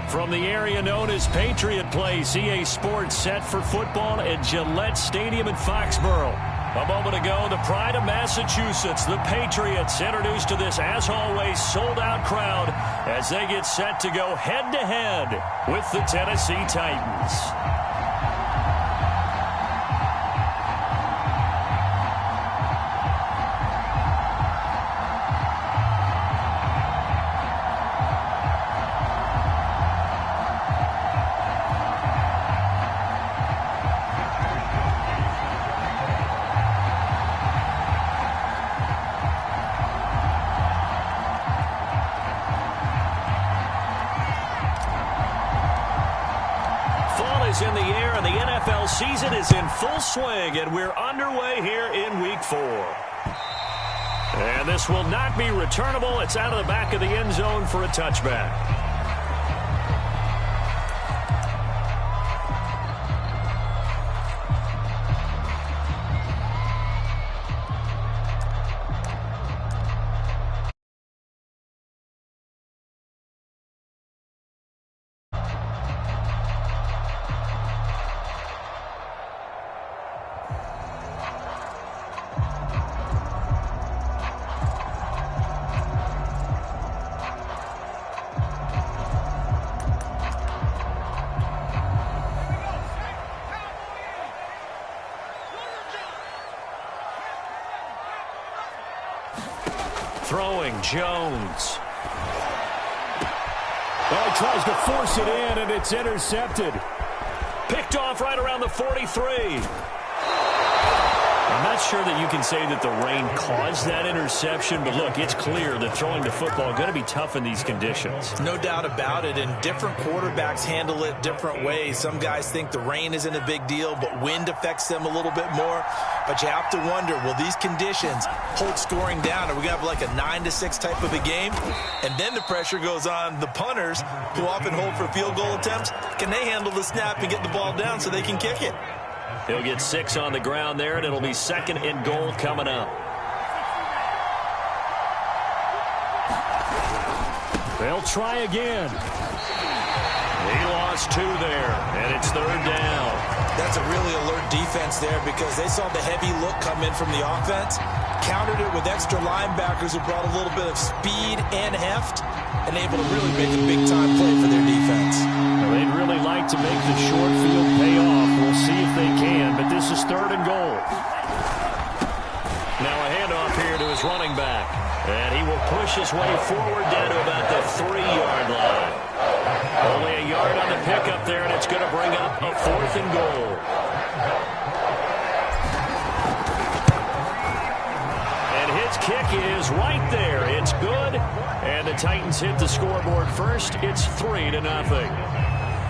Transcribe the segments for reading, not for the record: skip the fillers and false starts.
From the area known as Patriot Place, EA Sports set for football at Gillette Stadium in Foxborough. A moment ago, the pride of Massachusetts, the Patriots, introduced to this, as always, sold-out crowd as they get set to go head-to-head with the Tennessee Titans. In the air, and the NFL season is in full swing, and we're underway here in Week 4. And this will not be returnable. It's out of the back of the end zone for a touchback. Throwing, Jones. Oh, he tries to force it in, and it's intercepted. Picked off right around the 43. I'm not sure that you can say that the rain caused that interception, but look, it's clear that throwing the football is going to be tough in these conditions. No doubt about it, and different quarterbacks handle it different ways. Some guys think the rain isn't a big deal, but wind affects them a little bit more. But you have to wonder, will these conditions hold scoring down? Are we going to have like a 9-6 type of a game? And then the pressure goes on the punters, who often hold for field goal attempts. Can they handle the snap and get the ball down so they can kick it? He'll get 6 on the ground there, and it'll be 2nd and goal coming up. They'll try again. He lost 2 there, and it's 3rd down. That's a really alert defense there because they saw the heavy look come in from the offense, countered it with extra linebackers who brought a little bit of speed and heft, and able to really make a big-time play for their defense. Well, they'd really like to make the short field pay off. We'll see if they can, but this is 3rd and goal. Now a handoff here to his running back, and he will push his way forward down to about the 3-yard line. Only a yard on the pickup there, and it's going to bring up a 4th and goal. And his kick is right there. It's good, and the Titans hit the scoreboard first. It's 3-0.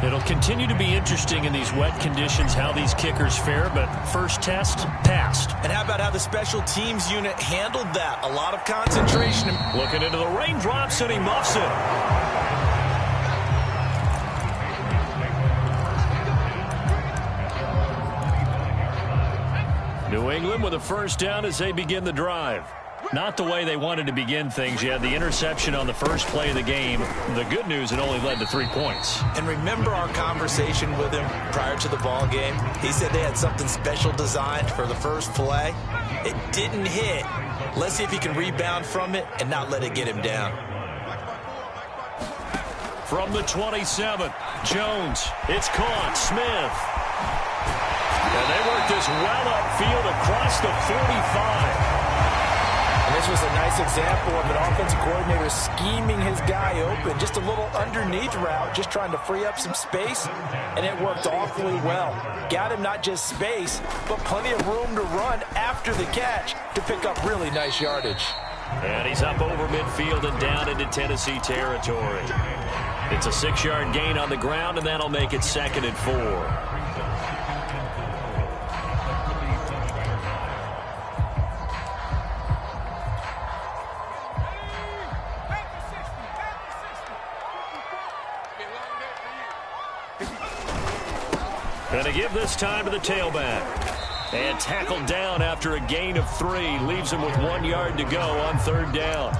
It'll continue to be interesting in these wet conditions how these kickers fare, but first test, passed. And how about how the special teams unit handled that? A lot of concentration. Looking into the raindrops, and he muffs it. New England with a first down as they begin the drive. Not the way they wanted to begin things. You had the interception on the first play of the game. The good news, it only led to 3 points. And remember our conversation with him prior to the ball game? He said they had something special designed for the first play. It didn't hit. Let's see if he can rebound from it and not let it get him down. From the 27, Jones. It's caught. Smith. And they work this well upfield across the 45. And this was a nice example of an offensive coordinator scheming his guy open. Just a little underneath route, just trying to free up some space, and it worked awfully well. Got him not just space, but plenty of room to run after the catch to pick up really nice yardage. And he's up over midfield and down into Tennessee territory. It's a 6-yard gain on the ground, and that'll make it 2nd and 4. Going to give this time to the tailback. And tackled down after a gain of 3. Leaves him with 1 yard to go on 3rd down.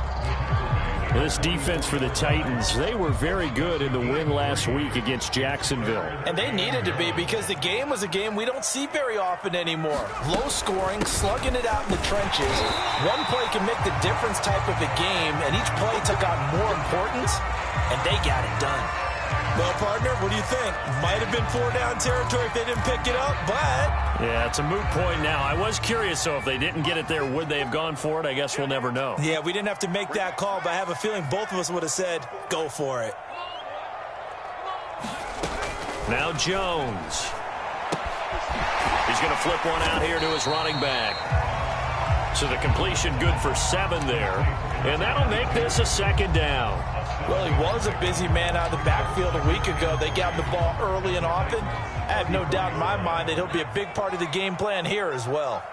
This defense for the Titans, they were very good in the win last week against Jacksonville. And they needed to be, because the game was a game we don't see very often anymore. Low scoring, slugging it out in the trenches. One play can make the difference type of a game, and each play took on more importance, and they got it done. Well, partner, what do you think? Might have been 4-down territory if they didn't pick it up, but... Yeah, it's a moot point now. I was curious, so if they didn't get it there, would they have gone for it? I guess we'll never know. Yeah, we didn't have to make that call, but I have a feeling both of us would have said, go for it. Now Jones. He's going to flip one out here to his running back. So the completion good for 7 there. And that'll make this a 2nd down. Well, he was a busy man out of the backfield a week ago. They got the ball early and often. I have no doubt in my mind that he'll be a big part of the game plan here as well.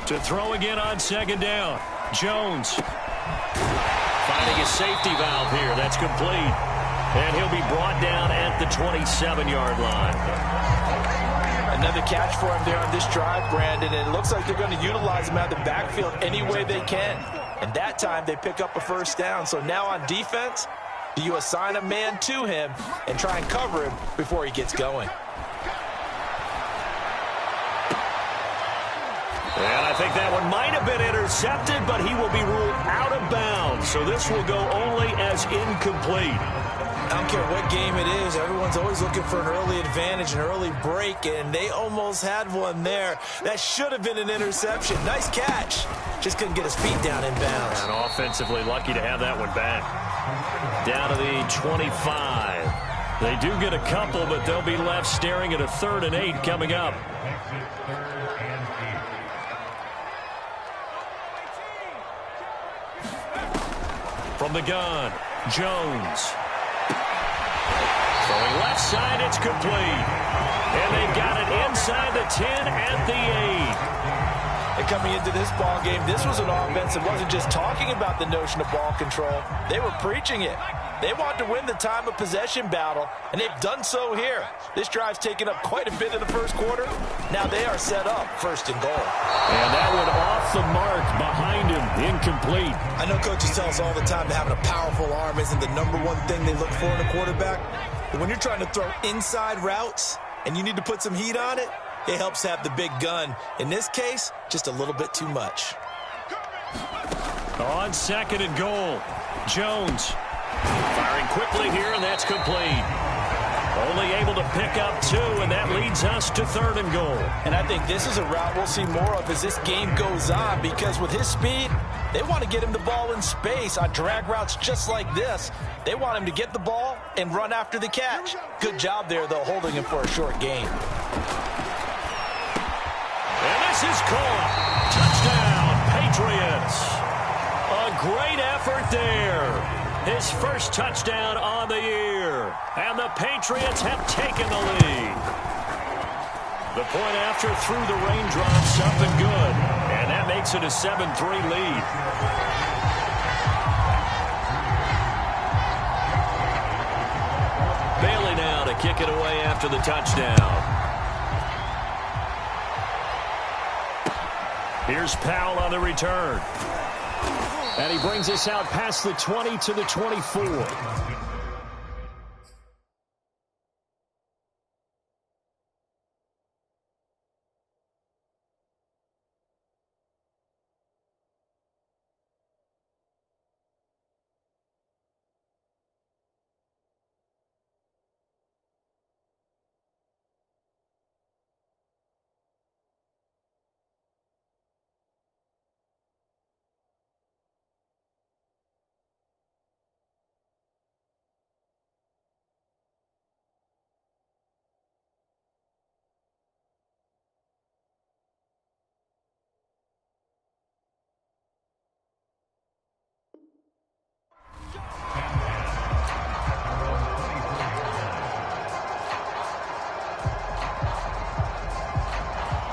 To throw again on 2nd down. Jones finding a safety valve here. That's complete. And he'll be brought down at the 27-yard line. Another catch for him there on this drive, Brandon, and it looks like they're going to utilize him out of the backfield any way they can. And that time they pick up a 1st down. So now on defense, do you assign a man to him and try and cover him before he gets going? And I think that one might have been intercepted, but he will be ruled out of bounds. So this will go only as incomplete. I don't care what game it is. Everyone's always looking for an early advantage, an early break, and they almost had one there. That should have been an interception. Nice catch. Just couldn't get his feet down in bounds. And offensively lucky to have that one back. Down to the 25. They do get a couple, but they'll be left staring at a 3rd and 8 coming up. From the gun, Jones. Throwing left side, it's complete. And they've got it inside the 10 at the 8. And coming into this ball game, this was an offense that wasn't just talking about the notion of ball control. They were preaching it. They want to win the time of possession battle, and they've done so here. This drive's taken up quite a bit in the 1st quarter. Now they are set up 1st and goal. And that one off the mark behind him, incomplete. I know coaches tell us all the time that having a powerful arm isn't the #1 thing they look for in a quarterback. But when you're trying to throw inside routes and you need to put some heat on it, it helps have the big gun. In this case, just a little bit too much. On 2nd and goal, Jones firing quickly here, and that's complete. Only able to pick up 2, and that leads us to 3rd and goal. And I think this is a route we'll see more of as this game goes on, because with his speed, they want to get him the ball in space on drag routes just like this. They want him to get the ball and run after the catch. Good job there, though, holding him for a short gain. And this is caught. Touchdown, Patriots. A great effort there. His first touchdown on the year. And the Patriots have taken the lead. The point after through the raindrops, up and good. And that makes it a 7-3 lead. Bailey now to kick it away after the touchdown. Here's Powell on the return. And he brings us out past the 20 to the 24.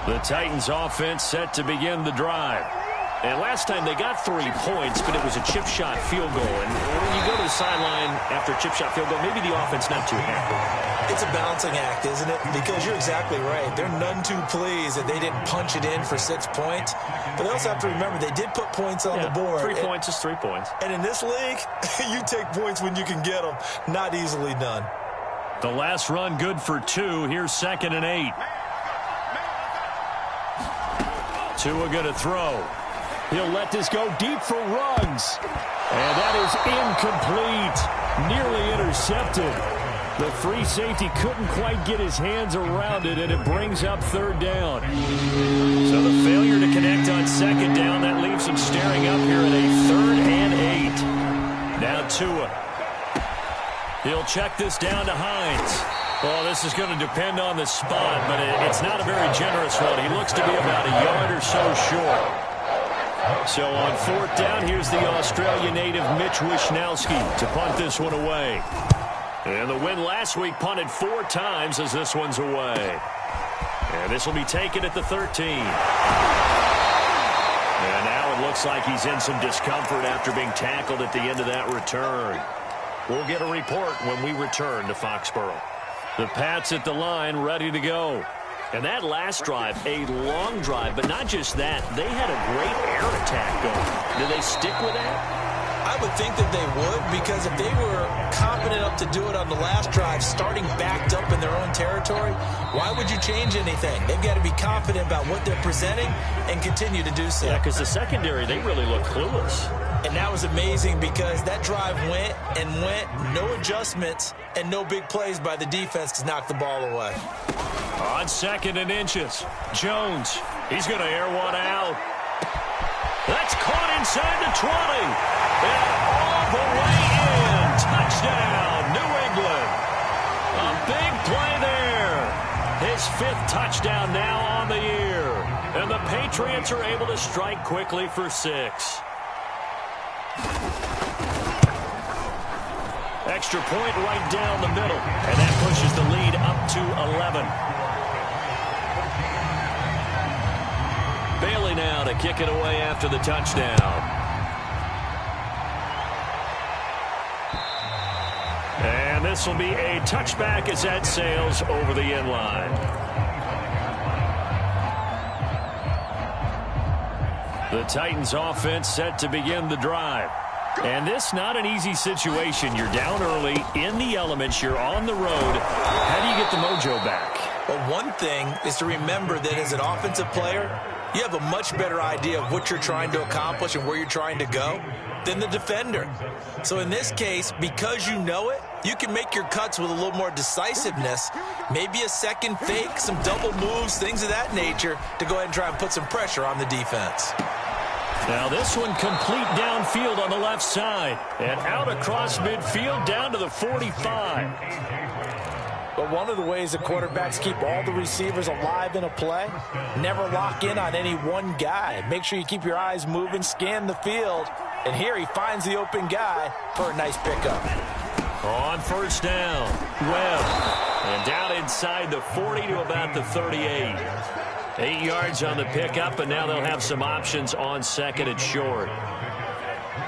The Titans offense set to begin the drive. And last time they got 3 points, but it was a chip shot field goal. And when you go to the sideline after a chip shot field goal, maybe the offense not too happy. It's a balancing act, isn't it? Because you're exactly right. They're none too pleased that they didn't punch it in for 6 points. But they also have to remember they did put points on the board. 3 points is 3 points. And in this league, you take points when you can get them. Not easily done. The last run good for 2. Here's 2nd and 8. Tua going to throw. He'll let this go deep for Ruggs. And that is incomplete. Nearly intercepted. The free safety couldn't quite get his hands around it, and it brings up 3rd down. So the failure to connect on 2nd down, that leaves him staring up here at a 3rd and 8. Now Tua. He'll check this down to Hines. Well, this is going to depend on the spot, but it's not a very generous one. He looks to be about a yard or so short. So on 4th down, here's the Australia native Mitch Wishnowsky to punt this one away. And the win last week punted 4 times as this one's away. And this will be taken at the 13. And now it looks like he's in some discomfort after being tackled at the end of that return. We'll get a report when we return to Foxborough. The Pats at the line, ready to go. And that last drive, a long drive, but not just that. They had a great air attack going. Do they stick with that? I would think that they would, because if they were confident enough to do it on the last drive, starting backed up in their own territory, why would you change anything? They've got to be confident about what they're presenting and continue to do so. Yeah, because the secondary, they really look clueless. And that was amazing because that drive went and went, no adjustments, and no big plays by the defense to knock the ball away. On 2nd and inches, Jones, he's going to air one out. That's caught inside the 20. And all the way in. Touchdown, New England. A big play there. His 5th touchdown now on the year. And the Patriots are able to strike quickly for 6. Extra point right down the middle. And that pushes the lead up to 11. Bailey now to kick it away after the touchdown. And this will be a touchback as that sails over the end line. The Titans offense set to begin the drive. And this not an easy situation. You're down early, in the elements, you're on the road. How do you get the mojo back? Well, one thing is to remember that as an offensive player, you have a much better idea of what you're trying to accomplish and where you're trying to go than the defender. So in this case, because you know it, you can make your cuts with a little more decisiveness, maybe a second fake, some double moves, things of that nature, to go ahead and try and put some pressure on the defense. Now this one complete downfield on the left side and out across midfield down to the 45. But one of the ways the quarterbacks keep all the receivers alive in a play, never lock in on any one guy. Make sure you keep your eyes moving, scan the field, and here he finds the open guy for a nice pickup. On 1st down, Webb, and down inside the 40 to about the 38. 8 yards on the pickup, and now they'll have some options on 2nd and short.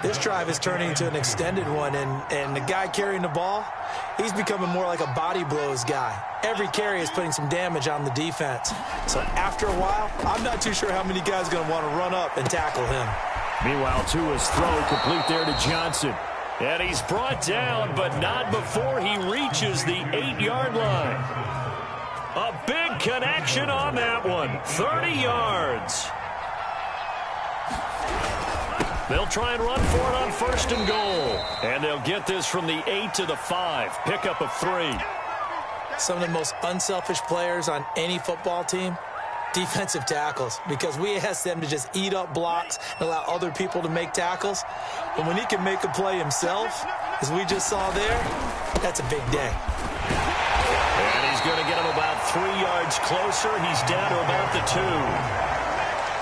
This drive is turning into an extended one, and the guy carrying the ball, he's becoming more like a body blows guy. Every carry is putting some damage on the defense. So after a while, I'm not too sure how many guys are going to want to run up and tackle him. Meanwhile, Tua's throw complete there to Johnson. And he's brought down, but not before he reaches the 8-yard line. A big connection on that one. 30 yards. They'll try and run for it on 1st and goal. And they'll get this from the 8 to the 5. Pickup of 3. Some of the most unselfish players on any football team, defensive tackles, because we ask them to just eat up blocks and allow other people to make tackles. But when he can make a play himself, as we just saw there, that's a big day. And he's going to get him about 3 yards closer. He's down to about the 2.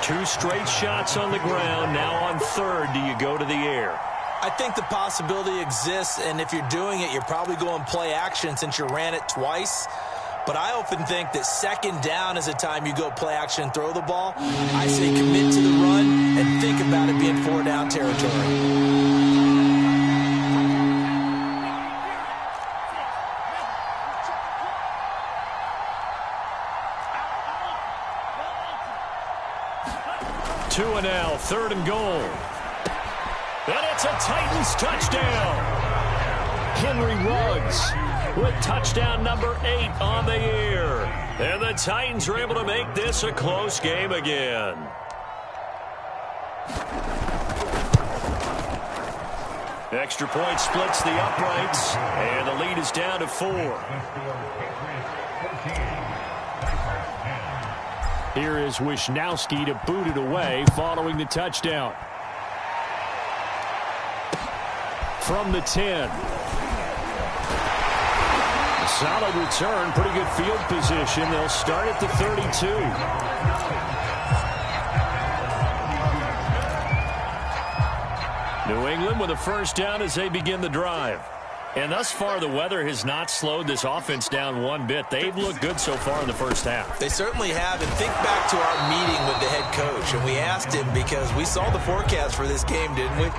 2 straight shots on the ground. Now on 3rd, do you go to the air? I think the possibility exists, and if you're doing it, you're probably going play action since you ran it twice. But I often think that 2nd down is a time you go play action and throw the ball. I say commit to the run and think about it being 4-down territory. Two and now, 3rd and goal. And it's a Titans touchdown. Henry Ruggs with touchdown number 8 on the year. And the Titans are able to make this a close game again. Extra point splits the uprights, and the lead is down to 4. Here is Wisnowski to boot it away following the touchdown. From the 10. A solid return, pretty good field position. They'll start at the 32. New England with a first down as they begin the drive. And thus far, the weather has not slowed this offense down one bit. They've looked good so far in the first half. They certainly have. And think back to our meeting with the head coach. And we asked him, because we saw the forecast for this game, didn't we?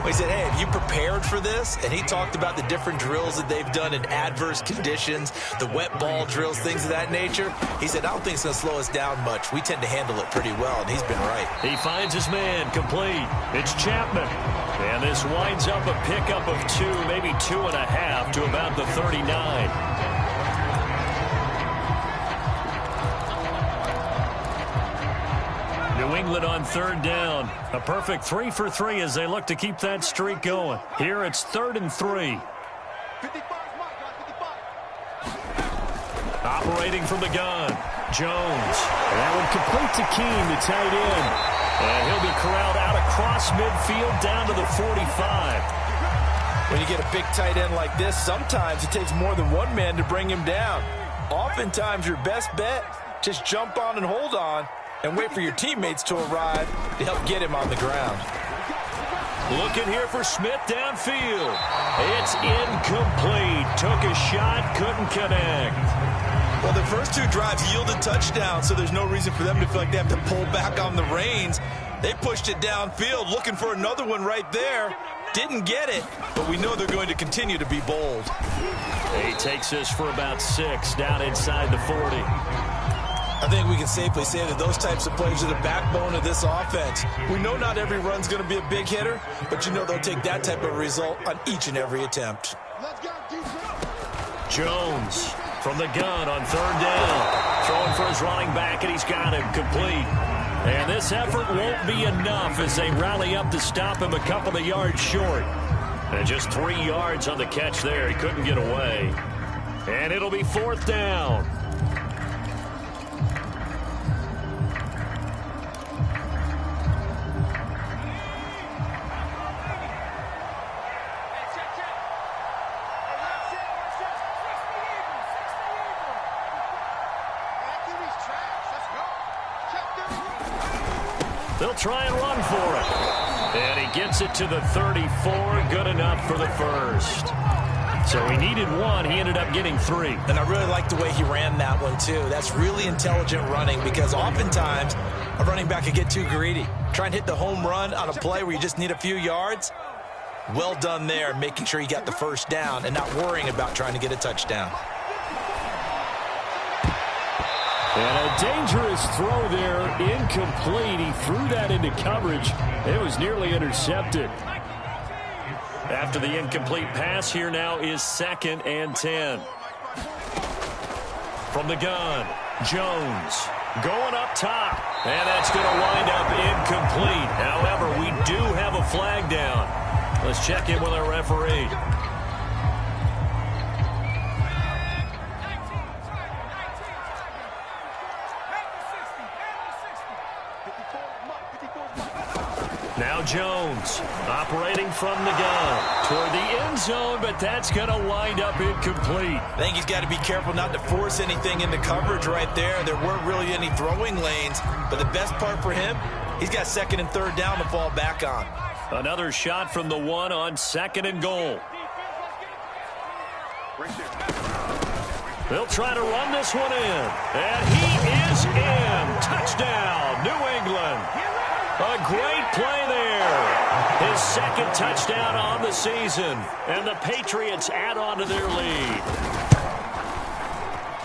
We said, hey, have you prepared for this? And he talked about the different drills that they've done in adverse conditions, the wet ball drills, things of that nature. He said, I don't think it's going to slow us down much. We tend to handle it pretty well, and he's been right. He finds his man complete. It's Chapman. And this winds up a pickup of 2, maybe 2.5 to about the 39. New England on 3rd down. A perfect 3 for 3 as they look to keep that streak going. Here it's 3rd and 3. Operating from the gun, Jones. And that one complete to Keene, the tight end. And he'll be corralled out across midfield down to the 45. When you get a big tight end like this, sometimes it takes more than one man to bring him down. Oftentimes, your best bet, just jump on and hold on and wait for your teammates to arrive to help get him on the ground. Looking here for Smith downfield. It's incomplete. Took a shot, couldn't connect. Well, the first 2 drives yielded touchdowns, so there's no reason for them to feel like they have to pull back on the reins. They pushed it downfield, looking for another one right there. Didn't get it, but we know they're going to continue to be bold. He takes this for about 6 down inside the 40. I think we can safely say that those types of plays are the backbone of this offense. We know not every run's going to be a big hitter, but you know they'll take that type of result on each and every attempt. Jones from the gun on 3rd down. Throwing for his running back, and he's got him complete. And this effort won't be enough as they rally up to stop him a couple of yards short. And just 3 yards on the catch there. He couldn't get away. And it'll be 4th down. They'll try and run for it. And he gets it to the 34. Good enough for the first. So he needed 1. He ended up getting 3. And I really like the way he ran that one, too. That's really intelligent running, because oftentimes a running back can get too greedy. Try and hit the home run on a play where you just need a few yards. Well done there, making sure he got the first down and not worrying about trying to get a touchdown. And a dangerous throw there, incomplete. He threw that into coverage. It was nearly intercepted. After the incomplete pass, here now is 2nd and 10. From the gun, Jones going up top. And that's going to wind up incomplete. However, we do have a flag down. Let's check in with our referee. Now Jones operating from the gun toward the end zone, but that's going to wind up incomplete. I think he's got to be careful not to force anything into coverage right there. There weren't really any throwing lanes, but the best part for him, he's got 2nd and 3rd down to fall back on. Another shot from the 1 on 2nd and goal. They'll try to run this one in, and he is in. Touchdown, New England. A great play there. His second touchdown on the season. And the Patriots add on to their lead.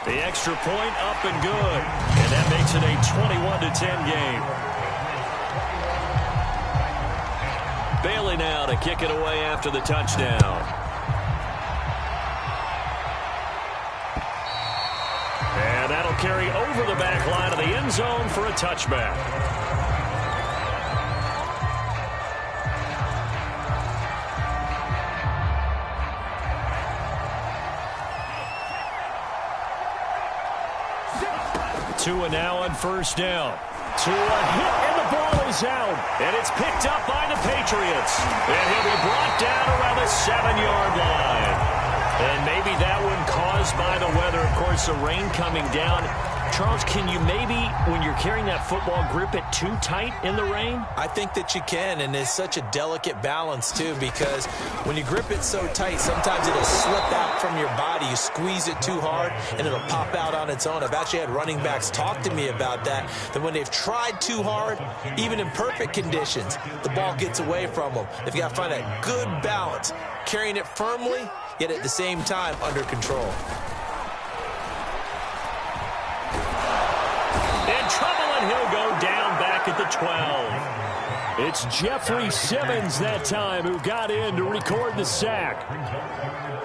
The extra point up and good. And that makes it a 21-10 game. Bailey now to kick it away after the touchdown. And that'll carry over the back line of the end zone for a touchback. Tua now on first down. Tua hit and the ball is out. And it's picked up by the Patriots. And he'll be brought down around the 7-yard line. And maybe that one caused by the weather. Of course, the rain coming down. Charles, can you maybe, when you're carrying that football, grip it too tight in the rain? I think that you can, and it's such a delicate balance, too, because when you grip it so tight, sometimes it'll slip out from your body. You squeeze it too hard, and it'll pop out on its own. I've actually had running backs talk to me about that when they've tried too hard, even in perfect conditions, the ball gets away from them. They've got to find that good balance, carrying it firmly, yet at the same time under control. He'll go down back at the 12. It's Jeffrey Simmons that time who got in to record the sack.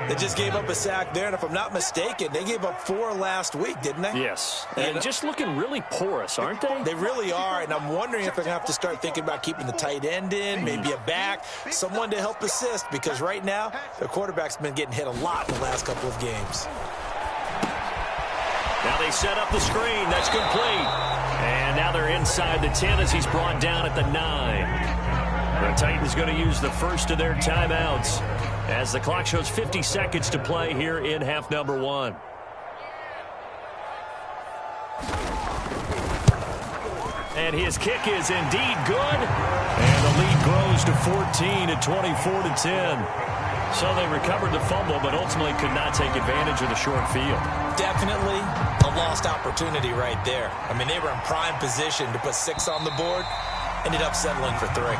They just gave up a sack there, and if I'm not mistaken, they gave up 4 last week, didn't they? Yes, and just looking really porous, aren't they? They really are, and I'm wondering if they're going to have to start thinking about keeping the tight end in, maybe a back, someone to help assist, because right now, their quarterback's been getting hit a lot in the last couple of games. Now they set up the screen. That's complete. And now they're inside the 10 as he's brought down at the 9. The Titans going to use the first of their timeouts as the clock shows 50 seconds to play here in half number 1. And his kick is indeed good. And the lead grows to 14 at 24-10. So they recovered the fumble, but ultimately could not take advantage of the short field. Definitely a lost opportunity right there. I mean, they were in prime position to put 6 on the board, ended up settling for 3.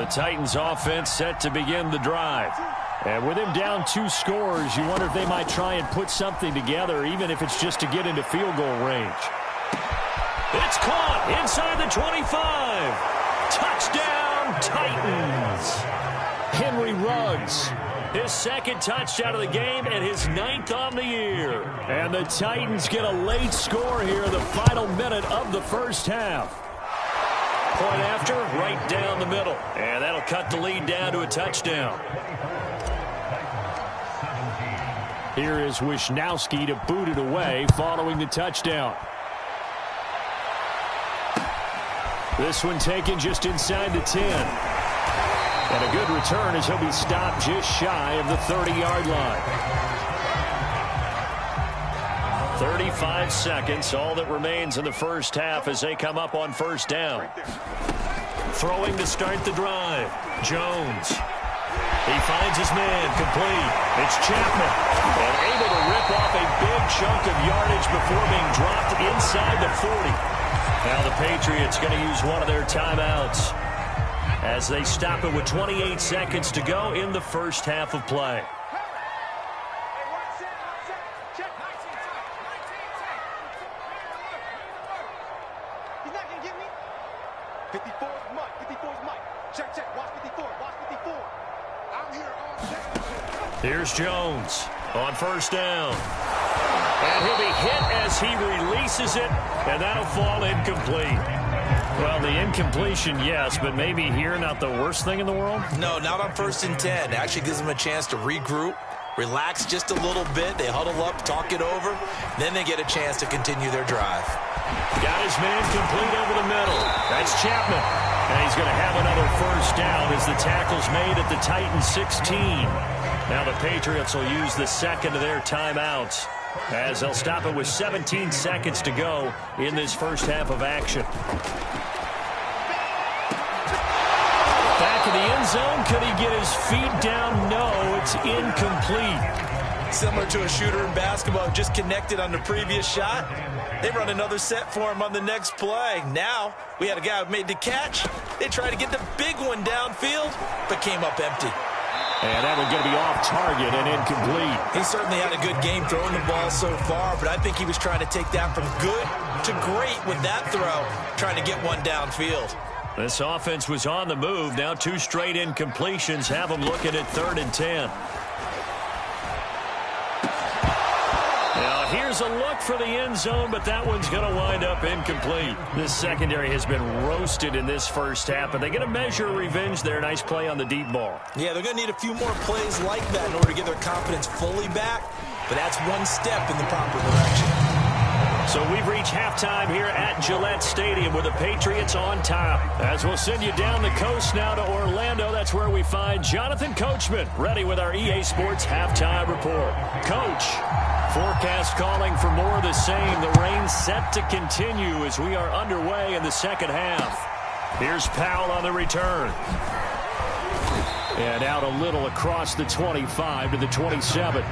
The Titans offense set to begin the drive. And with him down 2 scores, you wonder if they might try and put something together, even if it's just to get into field goal range. It's caught inside the 25. Touchdown, Titans. Henry Ruggs, his second touchdown of the game and his 9th on the year. And the Titans get a late score here in the final minute of the first half. Point after, right down the middle. And that'll cut the lead down to a touchdown. Here is Wisnowski to boot it away following the touchdown. This one taken just inside the 10. And a good return as he'll be stopped just shy of the 30-yard line. 35 seconds, all that remains in the first half as they come up on first down. Throwing to start the drive, Jones. He finds his man, complete. It's Chapman, and able to rip off a big chunk of yardage before being dropped inside the 40. Now the Patriots going to use one of their timeouts as they stop it with 28 seconds to go in the first half of play. He's not going to get me. 54 is Mike. 54 is Mike. Check, check. Watch 54. Watch 54. I'm here all day. Here's Jones on first down. And he'll be hit as he releases it, and that'll fall incomplete. Well, the incompletion, yes, but maybe here not the worst thing in the world? No, not on 1st and 10. It actually gives them a chance to regroup, relax just a little bit. They huddle up, talk it over. Then they get a chance to continue their drive. Got his man complete over the middle. That's Chapman. And he's going to have another first down as the tackle's made at the Titans 16. Now the Patriots will use the second of their timeouts as they'll stop it with 17 seconds to go in this first half of action. Back to the end zone. Could he get his feet down? No, it's incomplete. Similar to a shooter in basketball, just connected on the previous shot. They run another set for him on the next play. Now, we had a guy who made the catch. They tried to get the big one downfield, but came up empty. And that one's going to be off target and incomplete. He certainly had a good game throwing the ball so far, but I think he was trying to take that from good to great with that throw, trying to get one downfield. This offense was on the move. Now 2 straight incompletions have them looking at 3rd and 10. Now here's a look for the end zone, but that one's going to wind up incomplete. This secondary has been roasted in this first half, but they're going to measure revenge there. Nice play on the deep ball. Yeah, they're going to need a few more plays like that in order to get their confidence fully back, but that's one step in the proper direction. So we've reached halftime here at Gillette Stadium with the Patriots on top. As we'll send you down the coast now to Orlando, that's where we find Jonathan Coachman ready with our EA Sports Halftime Report. Coach, forecast calling for more of the same. The rain set to continue as we are underway in the second half. Here's Powell on the return. And out a little across the 25 to the 27.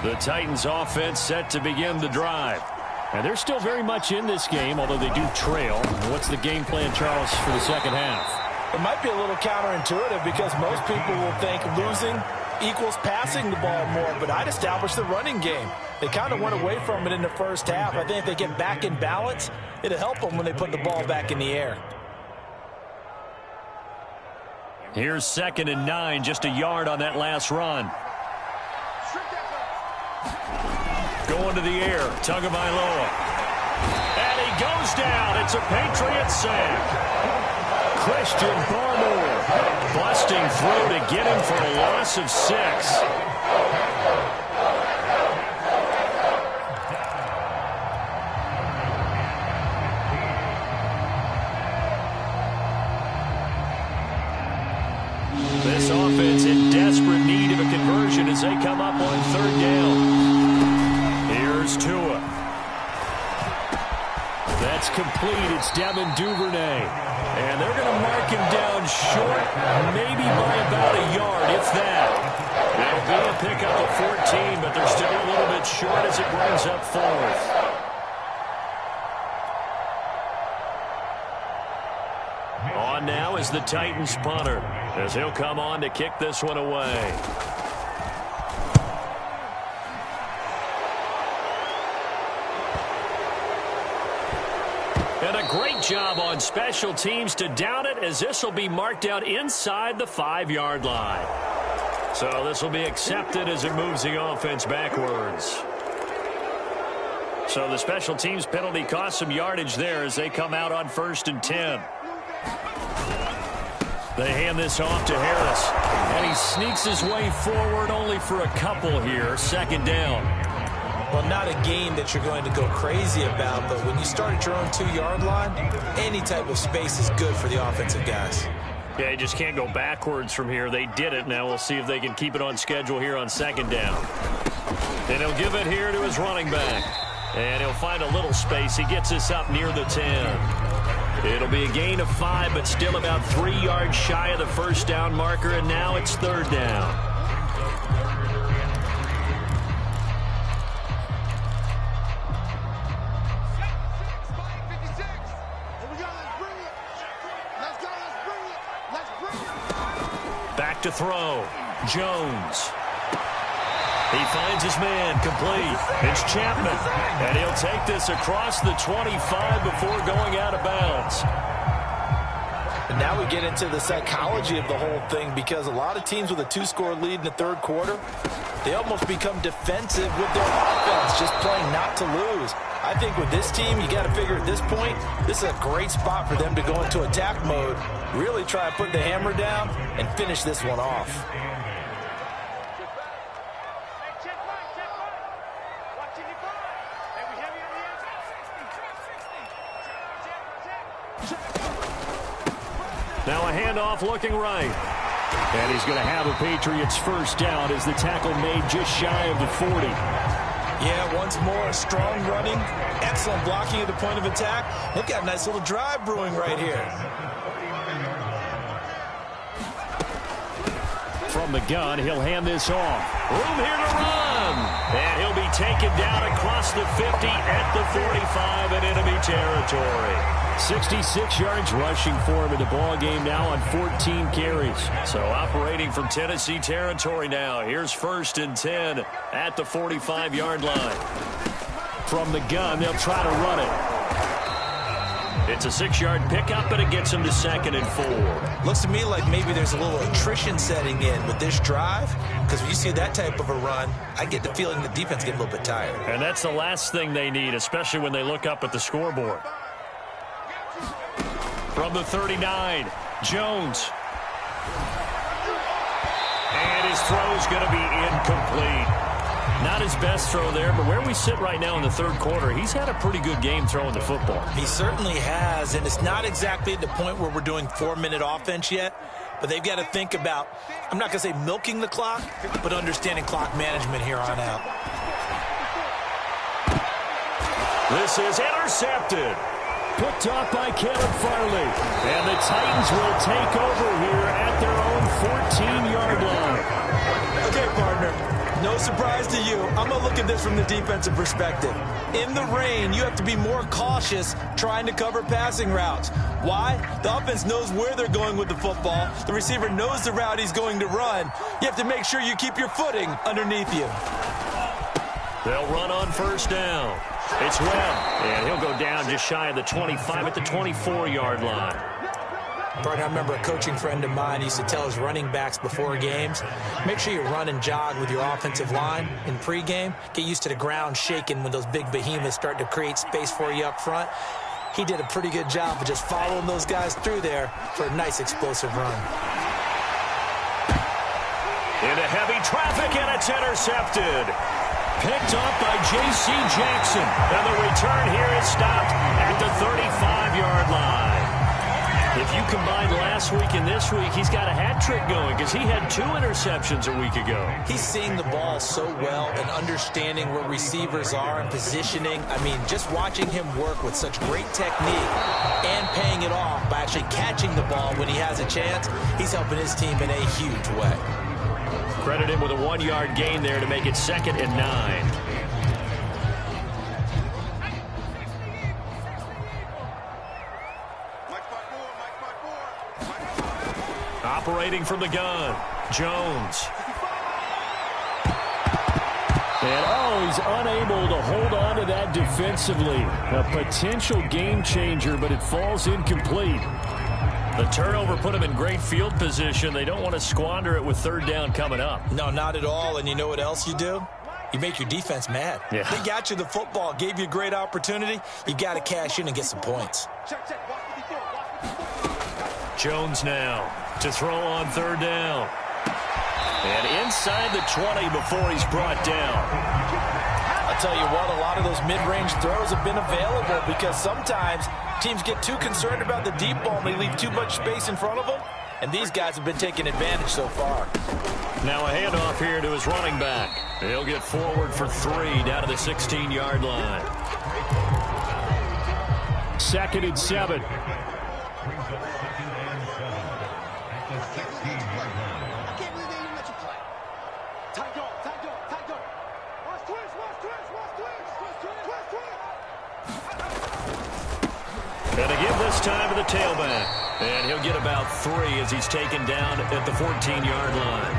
The Titans offense set to begin the drive. And they're still very much in this game, although they do trail. What's the game plan, Charles, for the second half? It might be a little counterintuitive because most people will think losing equals passing the ball more, but I'd establish the running game. They kind of went away from it in the first half. I think if they get back in balance, it'll help them when they put the ball back in the air. Here's 2nd and 9, just a yard on that last run. Going to the air, Tagovailoa. And he goes down. It's a Patriots sack. Christian Barmore busting through to get him for a loss of 6. This offense in desperate need of a conversion as they come up on 3rd down. Here's Tua. That's complete. It's Devin Duvernay. And they're going to mark him down short, maybe by about a yard, if that. It'll be a pickup of 14, but they're still a little bit short as it brings up 4th. On now is the Titans punter, as he'll come on to kick this one away. And a great job on special teams to down it, as this will be marked out inside the 5-yard line. So this will be accepted as it moves the offense backwards. So the special teams penalty cost some yardage there as they come out on 1st and 10. They hand this off to Harris, and he sneaks his way forward only for a couple here. 2nd down. Well, not a game that you're going to go crazy about, but when you start at your own 2-yard line, any type of space is good for the offensive guys. Yeah, you just can't go backwards from here. They did it. Now we'll see if they can keep it on schedule here on 2nd down. And he'll give it here to his running back. And he'll find a little space. He gets this up near the 10. It'll be a gain of 5, but still about 3 yards shy of the 1st down marker, and now it's 3rd down. Back to throw. Jones. He finds his man, complete. It's Chapman, and he'll take this across the 25 before going out of bounds. And now we get into the psychology of the whole thing, because a lot of teams with a 2-score lead in the 3rd quarter, they almost become defensive with their offense, just playing not to lose. I think with this team, you got to figure at this point, this is a great spot for them to go into attack mode, really try to put the hammer down and finish this one off. Now a handoff looking right. And he's going to have a Patriots 1st down as the tackle made just shy of the 40. Yeah, once more, strong running, excellent blocking at the point of attack. They've got a nice little drive brewing right here. From the gun, he'll hand this off. Room here to run. And he'll be taken down across the 50 at the 45 in enemy territory. 66 yards rushing for him in the ball game now on 14 carries. So operating from Tennessee territory now. Here's 1st and 10 at the 45-yard line. From the gun, they'll try to run it. It's a 6-yard pickup, but it gets him to 2nd and 4. Looks to me like maybe there's a little attrition setting in with this drive, because when you see that type of a run, I get the feeling the defense gets a little bit tired. And that's the last thing they need, especially when they look up at the scoreboard. From the 39, Jones. And his throw's going to be incomplete. Not his best throw there, but where we sit right now in the 3rd quarter, he's had a pretty good game throwing the football. He certainly has, and it's not exactly at the point where we're doing 4-minute offense yet, but they've got to think about, I'm not going to say milking the clock, but understanding clock management here on out. This is intercepted. Picked off by Caleb Farley. And the Titans will take over here at their own 14-yard line. Okay, partner. No surprise to you. I'm going to look at this from the defensive perspective. In the rain, you have to be more cautious trying to cover passing routes. Why? The offense knows where they're going with the football. The receiver knows the route he's going to run. You have to make sure you keep your footing underneath you. They'll run on 1st down. It's Webb, and he'll go down just shy of the 25 at the 24-yard line. Partner, I remember a coaching friend of mine used to tell his running backs before games, make sure you run and jog with your offensive line in pregame. Get used to the ground shaking when those big behemoths start to create space for you up front. He did a pretty good job of just following those guys through there for a nice explosive run. Into heavy traffic, and it's intercepted. Picked up by J.C. Jackson. And the return here is stopped at the 35-yard line. If you combine last week and this week, he's got a hat trick going because he had 2 interceptions a week ago. He's seeing the ball so well and understanding where receivers are and positioning. I mean, just watching him work with such great technique and paying it off by actually catching the ball when he has a chance, he's helping his team in a huge way. Credit him with a 1-yard gain there to make it 2nd and 9. Operating from the gun, Jones. And, he's unable to hold on to that defensively. A potential game changer, but it falls incomplete. The turnover put him in great field position. They don't want to squander it with 3rd down coming up. No, not at all. And you know what else you do? You make your defense mad. Yeah. They got you the football, gave you a great opportunity. You got to cash in and get some points. Jones now to throw on 3rd down. And inside the 20 before he's brought down. I'll tell you what, a lot of those mid-range throws have been available because sometimes teams get too concerned about the deep ball and they leave too much space in front of them. And these guys have been taking advantage so far. Now a handoff here to his running back. He'll get forward for 3 down to the 16-yard line. 2nd and 7. And to give this time to the tailback. And he'll get about 3 as he's taken down at the 14-yard line.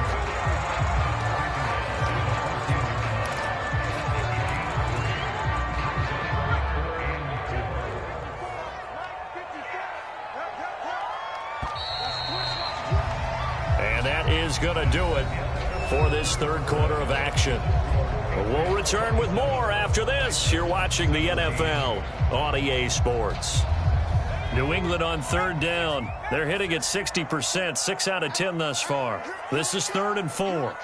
And that is going to do it for this 3rd quarter of action. We'll return with more after this. You're watching the NFL on EA Sports. New England on 3rd down. They're hitting at 60%, 6 out of 10 thus far. This is 3rd and 4.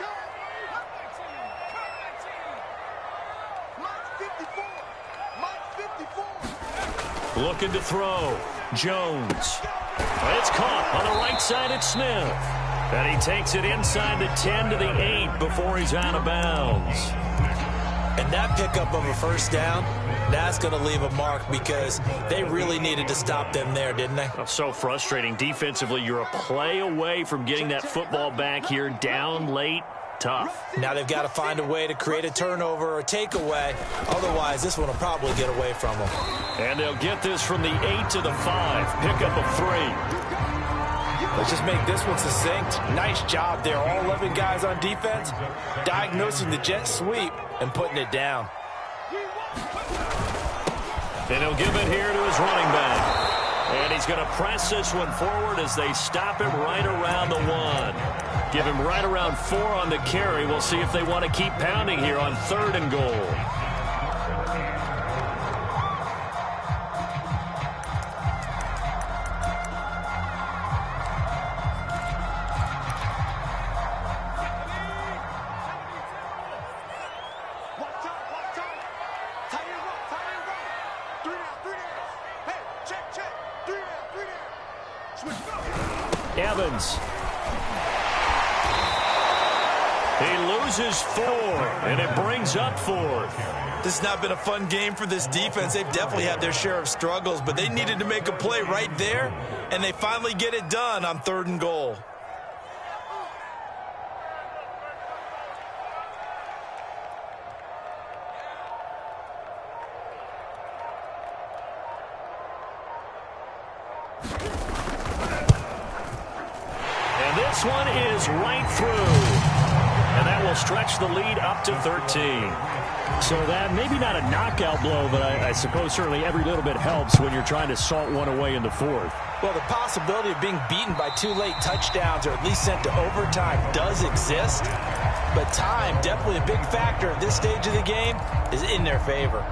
Looking to throw. Jones. It's caught on the right side at Smith. And he takes it inside the 10 to the 8 before he's out of bounds. And that pickup of a first down, that's going to leave a mark because they really needed to stop them there, didn't they? Oh, so frustrating. Defensively, you're a play away from getting that football back here, down late. Tough. Now they've got to find a way to create a turnover or a takeaway. Otherwise, this one will probably get away from them. And they'll get this from the 8 to the 5. Pickup of 3. Let's just make this one succinct. Nice job there. All 11 guys on defense diagnosing the jet sweep and putting it down. And he'll give it here to his running back. And he's going to press this one forward as they stop him right around the 1. Give him right around 4 on the carry. We'll see if they want to keep pounding here on 3rd and goal. Evans. He loses 4, and it brings up 4th. This has not been a fun game for this defense. They've definitely had their share of struggles, but they needed to make a play right there, and they finally get it done on 3rd and goal. This one is right through. And that will stretch the lead up to 13. So that, maybe not a knockout blow, but I suppose certainly every little bit helps when you're trying to salt one away in the 4th. Well, the possibility of being beaten by 2 late touchdowns or at least sent to overtime does exist. But time, definitely a big factor at this stage of the game, is in their favor.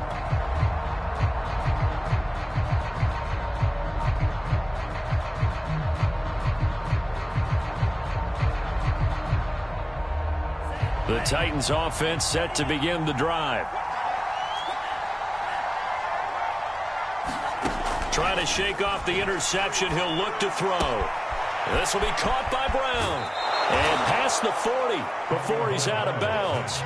The Titans offense set to begin the drive. Trying to shake off the interception. He'll look to throw. This will be caught by Brown. And past the 40 before he's out of bounds.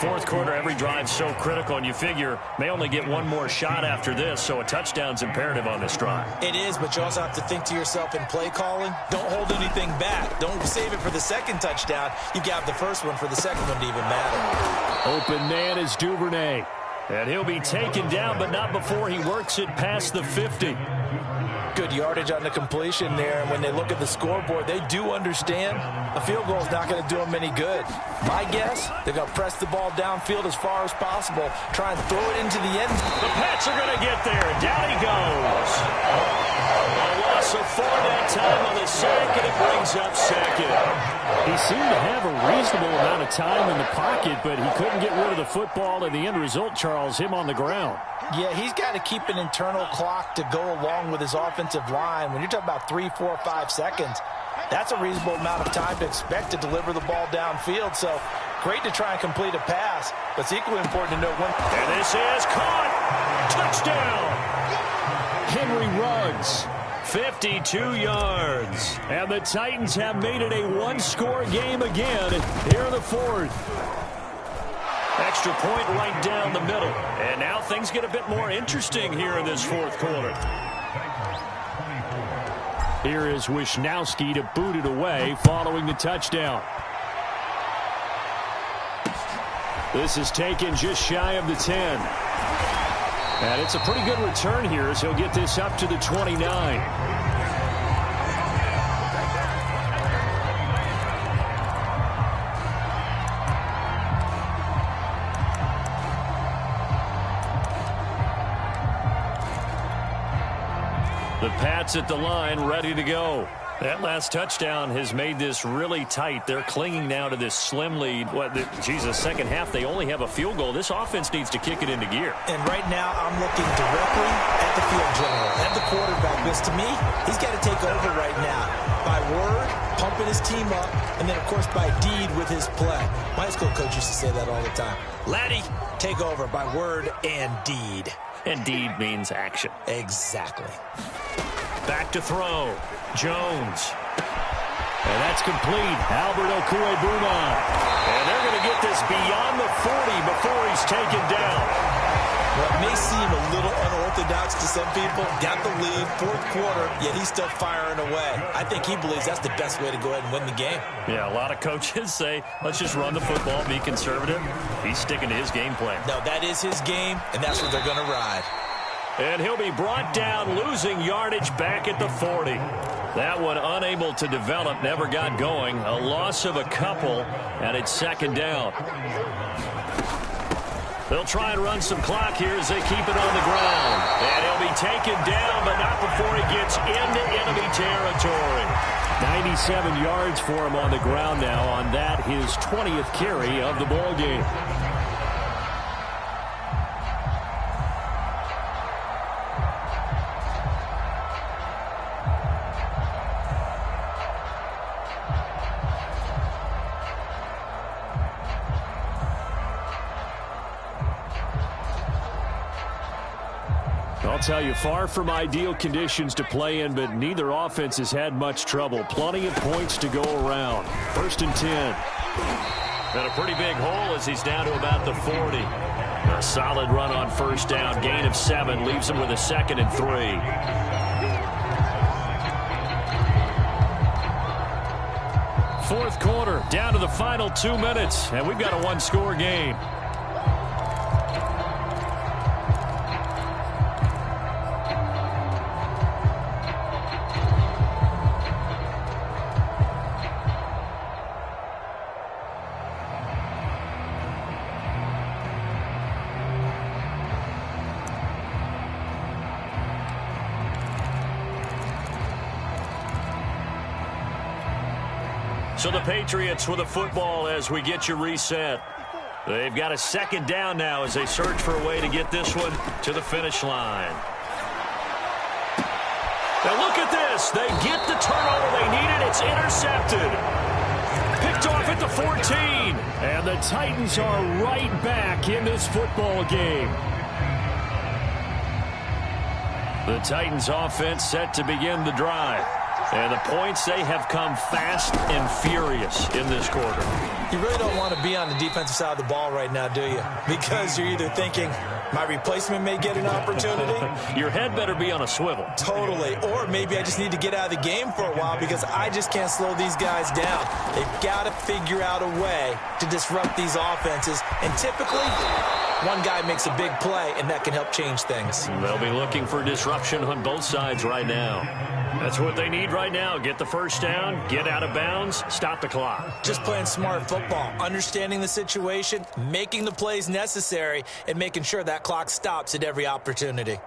4th quarter, every drive's so critical, and you figure may only get one more shot after this, so a touchdown's imperative on this drive. It is, but you also have to think to yourself in play calling, don't hold anything back. Don't save it for the 2nd touchdown. You got the 1st one for the 2nd one to even matter. Open man is Duvernay. And he'll be taken down, but not before he works it past the 50. Good yardage on the completion there, and when they look at the scoreboard, they do understand a field goal is not going to do them any good. My guess, they're going to press the ball downfield as far as possible, try and throw it into the end. The Pats are going to get there, and down he goes. A loss of 4 that time on the sack, and it brings up 2nd. He seemed to have a reasonable amount of time in the pocket, but he couldn't get rid of the football, and the end result, Charles, him on the ground. Yeah, he's got to keep an internal clock to go along with his offensive line. When you're talking about 3, 4, 5 seconds, that's a reasonable amount of time to expect to deliver the ball downfield. So great to try and complete a pass, but it's equally important to know when. And this is caught. Touchdown. Henry Ruggs. 52 yards. And the Titans have made it a one-score game again here in the 4th. Extra point right down the middle. And now things get a bit more interesting here in this 4th quarter. Here is Wisnowski to boot it away following the touchdown. This is taken just shy of the 10. And it's a pretty good return here as he'll get this up to the 29. The Pats at the line, ready to go. That last touchdown has made this really tight. They're clinging now to this slim lead. Jesus, second half, they only have a field goal. This offense needs to kick it into gear. And right now, I'm looking directly at the field general, at the quarterback. Because to me, he's got to take over right now. By word, pumping his team up, and then, of course, by deed with his play. My high school coach used to say that all the time. Laddie, take over by word and deed. And deed means action. Exactly. Back to throw. Jones. And that's complete. Albert Okwuegbunam. And they're going to get this beyond the 40 before he's is taken down. What may seem a little unorthodox to some people, got the lead, fourth quarter, yet he's still firing away. I think he believes that's the best way to go ahead and win the game. Yeah, a lot of coaches say, let's just run the football, be conservative. He's sticking to his game plan. No, that is his game, and that's what they're going to ride. And he'll be brought down, losing yardage back at the 40. That one unable to develop, never got going. A loss of a couple, and it's second down. They'll try and run some clock here as they keep it on the ground. And he'll be taken down, but not before he gets into enemy territory. 97 yards for him on the ground now on that, his 20th carry of the ball game. I'll tell you, far from ideal conditions to play in, but neither offense has had much trouble. Plenty of points to go around. 1st and 10. Got a pretty big hole as he's down to about the 40. A solid run on first down. Gain of 7 leaves him with a 2nd and 3. Fourth quarter, down to the final 2 minutes, and we've got a one-score game. So the Patriots with the football as we get you reset. They've got a second down now as they search for a way to get this one to the finish line. Now look at this. They get the turnover they needed. It's intercepted. Picked off at the 14. And the Titans are right back in this football game. The Titans offense set to begin the drive. And the points, they have come fast and furious in this quarter. You really don't want to be on the defensive side of the ball right now, do you? Because you're either thinking, my replacement may get an opportunity. Your head better be on a swivel. Totally. Or maybe I just need to get out of the game for a while because I just can't slow these guys down. They've got to figure out a way to disrupt these offenses. And typically, one guy makes a big play, and that can help change things. They'll be looking for disruption on both sides right now. That's what they need right now. Get the first down, get out of bounds, stop the clock. Just playing smart football, understanding the situation, making the plays necessary, and making sure that clock stops at every opportunity.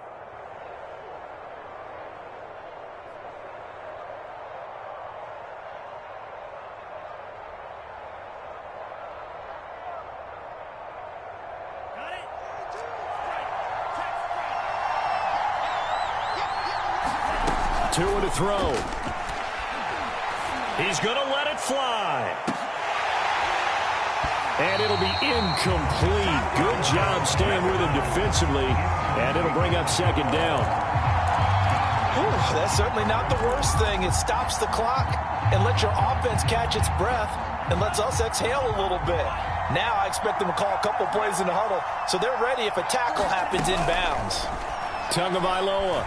Two to throw. He's going to let it fly. And it'll be incomplete. Good job staying with him defensively. And it'll bring up second down. Ooh, that's certainly not the worst thing. It stops the clock and lets your offense catch its breath and lets us exhale a little bit. Now I expect them to call a couple plays in the huddle so they're ready if a tackle happens inbounds. Tagovailoa.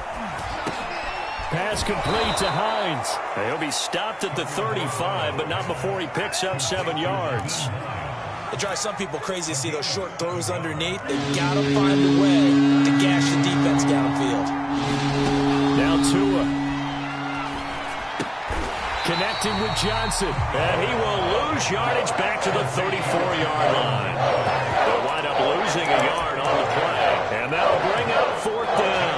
Pass complete to Hines. He'll be stopped at the 35, but not before he picks up 7 yards. It drives some people crazy to see those short throws underneath. They've got to find a way to gash the defense downfield. Now Tua. Connecting with Johnson. And he will lose yardage back to the 34-yard line. They'll wind up losing a yard on the play. And that'll bring up fourth down.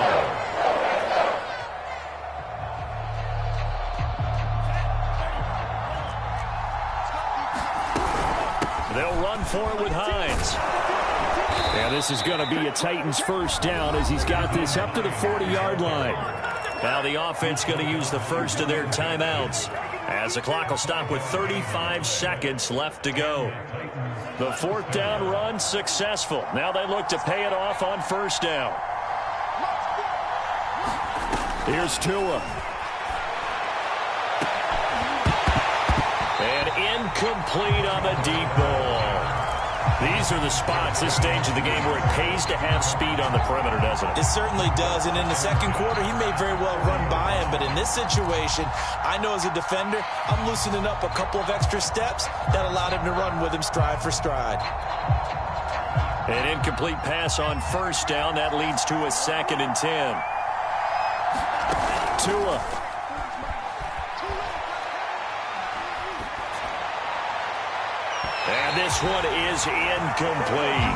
They'll run for it with Hines. And this is going to be a Titans first down as he's got this up to the 40-yard line. Now the offense going to use the first of their timeouts as the clock will stop with 35 seconds left to go. The fourth down run successful. Now they look to pay it off on first down. Here's Tua. And incomplete on the deep ball. These these are the spots, this stage of the game, where it pays to have speed on the perimeter, doesn't it? It certainly does, and in the second quarter, he may very well run by him, but in this situation, I know as a defender, I'm loosening up a couple of extra steps that allowed him to run with him stride for stride. An incomplete pass on first down. That leads to a 2nd and 10. Tua. And this one is incomplete.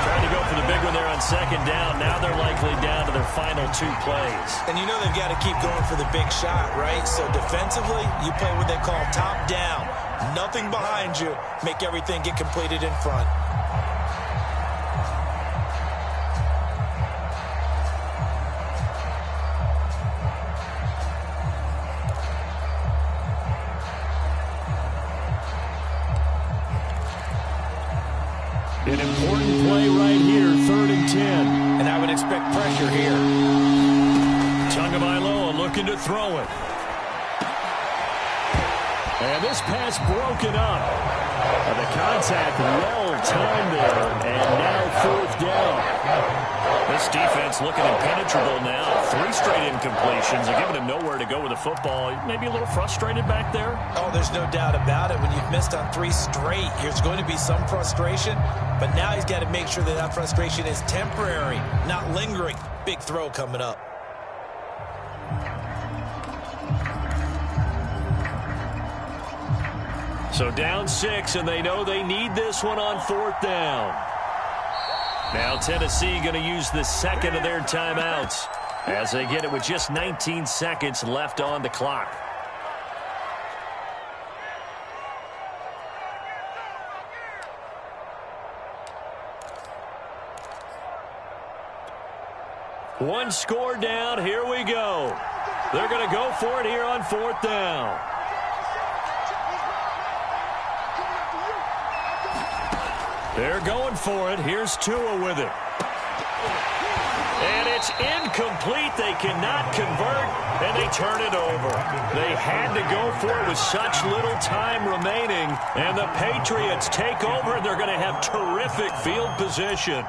Trying to go for the big one there on 2nd down. Now they're likely down to their final 2 plays. And you know they've got to keep going for the big shot, right? So defensively, you play what they call top down. Nothing behind you. Make everything get completed in front. An important play right here, 3rd and 10. And I would expect pressure here. Tagovailoa looking to throw it. And this pass broken up. The contact well timed there. And now 4th down. This defense looking impenetrable now. 3 straight incompletions. They're giving him nowhere to go with the football. Maybe a little frustrated back there. Oh, there's no doubt about it. When you've missed on 3 straight, there's going to be some frustration. But now he's got to make sure that that frustration is temporary, not lingering. Big throw coming up. So down 6, and they know they need this one on 4th down. Now Tennessee going to use the 2nd of their timeouts as they get it with just 19 seconds left on the clock. One score down. Here we go. They're going to go for it here on 4th down. They're going for it. Here's Tua with it. And it's incomplete. They cannot convert, and they turn it over. They had to go for it with such little time remaining, and the Patriots take over, and they're going to have terrific field position.